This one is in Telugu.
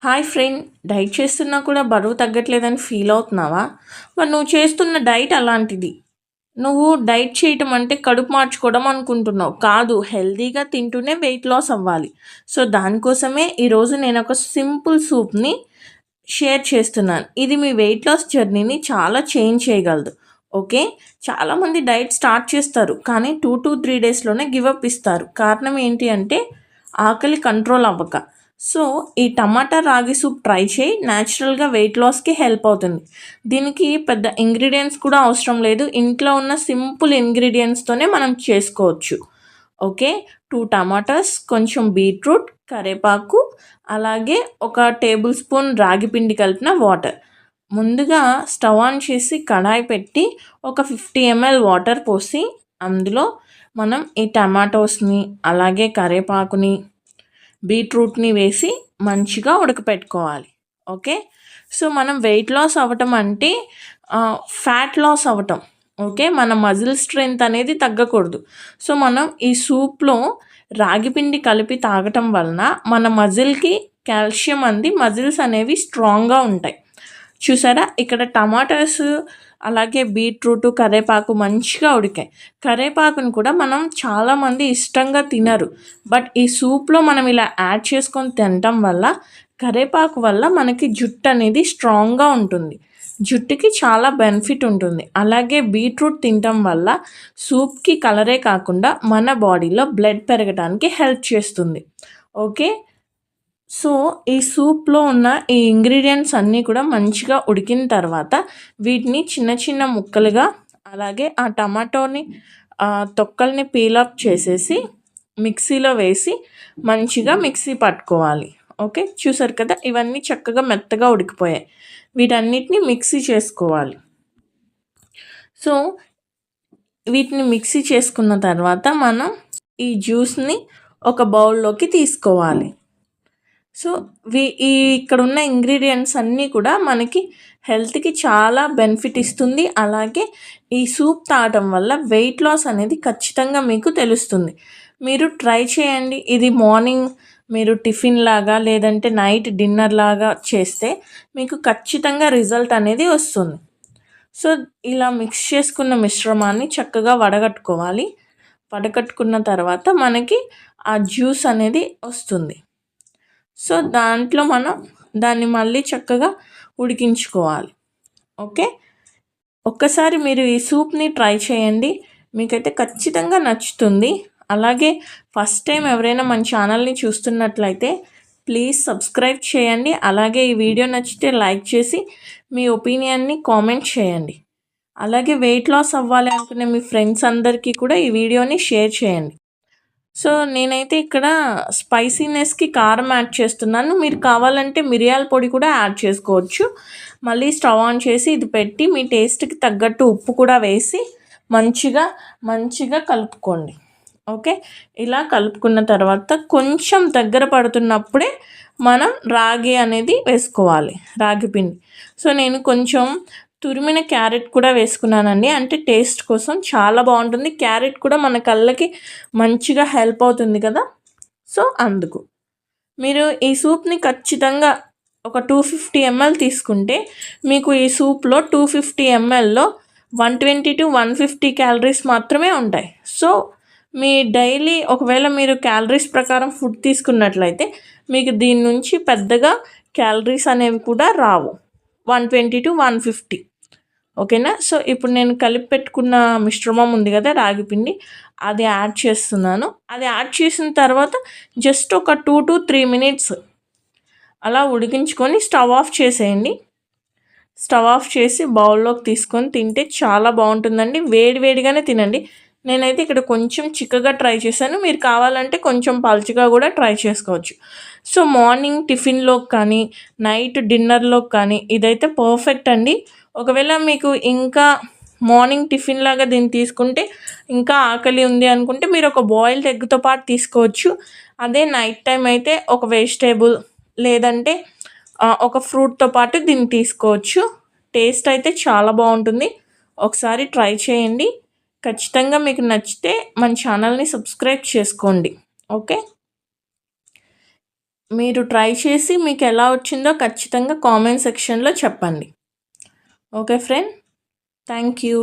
హాయ్ ఫ్రెండ్, డైట్ చేస్తున్నా కూడా బరువు తగ్గట్లేదని ఫీల్ అవుతున్నావా? మరి నువ్వు చేస్తున్న డైట్ అలాంటిది. నువ్వు డైట్ చేయటం అంటే కడుపు మార్చుకోవడం అనుకుంటున్నావు. కాదు, హెల్తీగా తింటూనే వెయిట్ లాస్ అవ్వాలి. సో దానికోసమే ఈరోజు నేను ఒక సింపుల్ సూప్ని షేర్ చేస్తున్నాను. ఇది మీ వెయిట్ లాస్ జర్నీని చాలా చేంజ్ చేయగలదు. ఓకే, చాలామంది డైట్ స్టార్ట్ చేస్తారు కానీ 2 to 3 డేస్లోనే గివప్ ఇస్తారు. కారణం ఏంటి అంటే ఆకలి కంట్రోల్ అవ్వక. సో ఈ టమాటా రాగి సూప్ ట్రై చేయి, న్యాచురల్గా వెయిట్ లాస్కి హెల్ప్ అవుతుంది. దీనికి పెద్ద ఇంగ్రీడియంట్స్ కూడా అవసరం లేదు, ఇంట్లో ఉన్న సింపుల్ ఇంగ్రీడియంట్స్తోనే మనం చేసుకోవచ్చు. ఓకే, 2 టమాటాస్, కొంచెం బీట్రూట్, కరివేపాకు, అలాగే ఒక టేబుల్ స్పూన్ రాగి పిండి కలిపిన వాటర్. ముందుగా స్టవ్ ఆన్ చేసి కడాయి పెట్టి ఒక 50 ml వాటర్ పోసి అందులో మనం ఈ టమాటోస్ని అలాగే కరివేపాకుని బీట్రూట్ని వేసి మంచిగా ఉడకపెట్టుకోవాలి. ఓకే, సో మనం వెయిట్ లాస్ అవ్వటం అంటే ఫ్యాట్ లాస్ అవ్వటం. ఓకే, మన మజిల్ స్ట్రెంగ్త్ అనేది తగ్గకూడదు. సో మనం ఈ సూప్లో రాగి పిండి కలిపి తాగటం వలన మన మజిల్కి కాల్షియం అంది మజిల్స్ అనేవి స్ట్రాంగ్గా ఉంటాయి. చూసారా, ఇక్కడ టమాటాస్ అలాగే బీట్రూట్ కరివేపాకు మంచిగా ఉడికాయి. కరివేపాకుని కూడా మనం చాలామంది ఇష్టంగా తినరు, బట్ ఈ సూప్లో మనం ఇలా యాడ్ చేసుకొని తినటం వల్ల కరివేపాకు వల్ల మనకి జుట్టు అనేది స్ట్రాంగ్గా ఉంటుంది, జుట్టుకి చాలా బెనిఫిట్ ఉంటుంది. అలాగే బీట్రూట్ తినటం వల్ల సూప్కి కలరే కాకుండా మన బాడీలో బ్లడ్ పెరగడానికి హెల్ప్ చేస్తుంది. ఓకే, సో ఈ సూప్లో ఉన్న ఈ ఇంగ్రీడియంట్స్ అన్నీ కూడా మంచిగా ఉడికిన తర్వాత వీటిని చిన్న చిన్న ముక్కలుగా, అలాగే ఆ టమాటోని తొక్కల్ని పీలప్ చేసేసి మిక్సీలో వేసి మంచిగా మిక్సీ పట్టుకోవాలి. ఓకే, చూసారు కదా, ఇవన్నీ చక్కగా మెత్తగా ఉడికిపోయాయి. వీటన్నిటిని మిక్సీ చేసుకోవాలి. సో వీటిని మిక్సీ చేసుకున్న తర్వాత మనం ఈ జ్యూస్ని ఒక బౌల్లోకి తీసుకోవాలి. సో ఇక్కడ ఉన్న ఇంగ్రీడియంట్స్ అన్నీ కూడా మనకి హెల్త్కి చాలా బెనిఫిట్ ఇస్తుంది. అలాగే ఈ సూప్ తాగటం వల్ల వెయిట్ లాస్ అనేది ఖచ్చితంగా మీకు తెలుస్తుంది. మీరు ట్రై చేయండి. ఇది మార్నింగ్ మీరు టిఫిన్ లాగా లేదంటే నైట్ డిన్నర్ లాగా చేస్తే మీకు ఖచ్చితంగా రిజల్ట్ అనేది వస్తుంది. సో ఇలా మిక్స్ చేసుకున్న మిశ్రమాన్ని చక్కగా వడగట్టుకోవాలి. వడగట్టుకున్న తర్వాత మనకి ఆ జ్యూస్ అనేది వస్తుంది. సో దాంట్లో మనం దాన్ని మళ్ళీ చక్కగా ఉడికించుకోవాలి. ఓకే, ఒక్కసారి మీరు ఈ సూప్ని ట్రై చేయండి, మీకైతే ఖచ్చితంగా నచ్చుతుంది. అలాగే ఫస్ట్ టైం ఎవరైనా మన ఛానల్ని చూస్తున్నట్లయితే ప్లీజ్ సబ్స్క్రైబ్ చేయండి. అలాగే ఈ వీడియో నచ్చితే లైక్ చేసి మీ ఒపీనియన్ని కామెంట్ చేయండి. అలాగే వెయిట్ లాస్ అవ్వాలి అనుకునే మీ ఫ్రెండ్స్ అందరికీ కూడా ఈ వీడియోని షేర్ చేయండి. సో నేనైతే ఇక్కడ స్పైసీనెస్కి కారం యాడ్ చేస్తున్నాను. మీరు కావాలంటే మిరియాల పొడి కూడా యాడ్ చేసుకోవచ్చు. మళ్ళీ స్టవ్ ఆన్ చేసి ఇది పెట్టి మీ టేస్ట్కి తగ్గట్టు ఉప్పు కూడా వేసి మంచిగా కలుపుకోండి. ఓకే, ఇలా కలుపుకున్న తర్వాత కొంచెం దగ్గర పడుతున్నప్పుడే మనం రాగి అనేది వేసుకోవాలి, రాగి పిండి. సో నేను కొంచెం తురిమిన క్యారెట్ కూడా వేసుకున్నానండి, అంటే టేస్ట్ కోసం చాలా బాగుంటుంది. క్యారెట్ కూడా మన కళ్ళకి మంచిగా హెల్ప్ అవుతుంది కదా. సో అందుకు మీరు ఈ సూప్ని ఖచ్చితంగా ఒక 250 ml తీసుకుంటే మీకు ఈ సూప్లో 250 mlలో 120 to 150 క్యాలరీస్ మాత్రమే ఉంటాయి. సో మీ డైలీ ఒకవేళ మీరు క్యాలరీస్ ప్రకారం ఫుడ్ తీసుకున్నట్లయితే మీకు దీని నుంచి పెద్దగా క్యాలరీస్ అనేవి కూడా రావు, 120 to 150. ఓకేనా. సో ఇప్పుడు నేను కలిపి పెట్టుకున్న మిశ్రమం ఉంది కదా, రాగి పిండి, అది యాడ్ చేస్తున్నాను. అది యాడ్ చేసిన తర్వాత జస్ట్ ఒక 2 to 3 minutes అలా ఉడికించుకొని స్టవ్ ఆఫ్ చేసేయండి. స్టవ్ ఆఫ్ చేసి బౌల్లోకి తీసుకొని తింటే చాలా బాగుంటుందండి. వేడిగానే తినండి. నేనైతే ఇక్కడ కొంచెం చిక్కగా ట్రై చేశాను, మీరు కావాలంటే కొంచెం పలుచగా కూడా ట్రై చేసుకోవచ్చు. సో మార్నింగ్ టిఫిన్లోకి కానీ నైట్ డిన్నర్లోకి కానీ ఇదైతే పర్ఫెక్ట్ అండి. ఒకవేళ మీకు ఇంకా మార్నింగ్ టిఫిన్ లాగా దీన్ని తీసుకుంటే ఇంకా ఆకలి ఉంది అనుకుంటే మీరు ఒక బాయిల్డ్ ఎగ్తో పాటు తీసుకోవచ్చు. అదే నైట్ టైం అయితే ఒక వెజిటేబుల్ లేదంటే ఒక ఫ్రూట్తో పాటు దీన్ని తీసుకోవచ్చు. టేస్ట్ అయితే చాలా బాగుంటుంది. ఒకసారి ట్రై చేయండి. ఖచ్చితంగా మీకు నచ్చితే మన ఛానల్ని సబ్స్క్రైబ్ చేసుకోండి. ఓకే. మీరు ట్రై చేసి మీకు ఎలా వచ్చిందో ఖచ్చితంగా కామెంట్ సెక్షన్లో చెప్పండి. Okay friend, thank you.